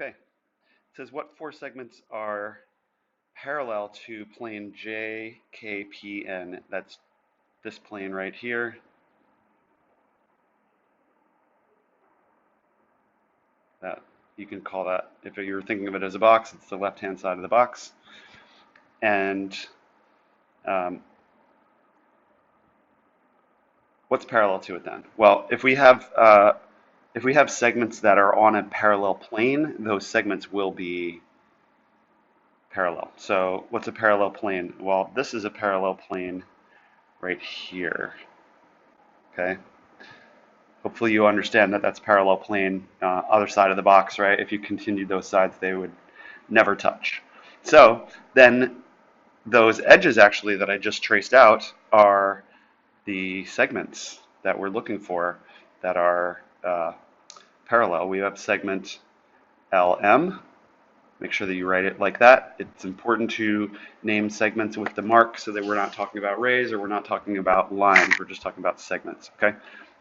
Okay, it says what four segments are parallel to plane JKPN? That's this plane right here. That you can call that, if you're thinking of it as a box, it's the left-hand side of the box. And what's parallel to it then? Well, if we have segments that are on a parallel plane, those segments will be parallel. So what's a parallel plane? Well, this is a parallel plane right here. Okay. Hopefully you understand that that's parallel plane, other side of the box, right? If you continued those sides, they would never touch. So then those edges actually that I just traced out are the segments that we're looking for that are parallel. We have segment LM. Make sure that you write it like that. It's important to name segments with the mark so that we're not talking about rays or we're not talking about lines. We're just talking about segments, okay?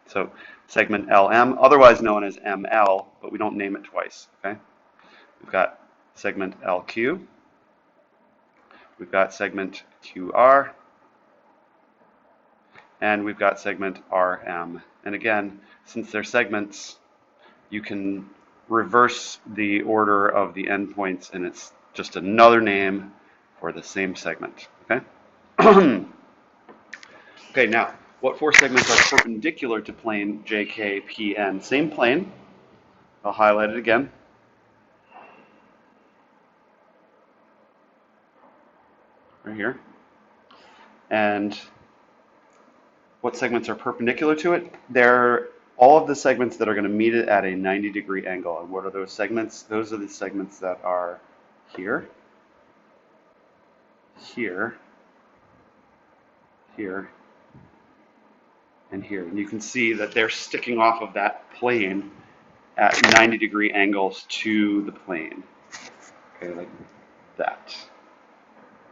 So segment LM, otherwise known as ML, but we don't name it twice, okay? We've got segment LQ. We've got segment QR. And we've got segment RM. And again, since they're segments, you can reverse the order of the endpoints, and it's just another name for the same segment. Okay. Okay. Now, what four segments are perpendicular to plane JKPN? Same plane. I'll highlight it again. Right here. And what segments are perpendicular to it? They're all of the segments that are going to meet it at a 90-degree angle. And what are those segments? Those are the segments that are here, here, here, and here. And you can see that they're sticking off of that plane at 90-degree angles to the plane. Okay, like that.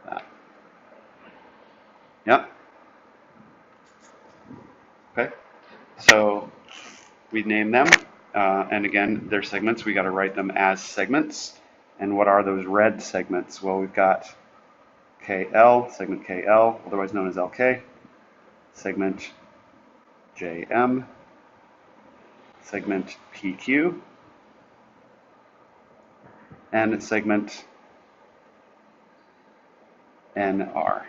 That. Yep. Okay. So we name them, and again, they're segments. We got to write them as segments. And what are those red segments? Well, we've got KL, segment KL, otherwise known as LK, segment JM, segment PQ, and segment NR.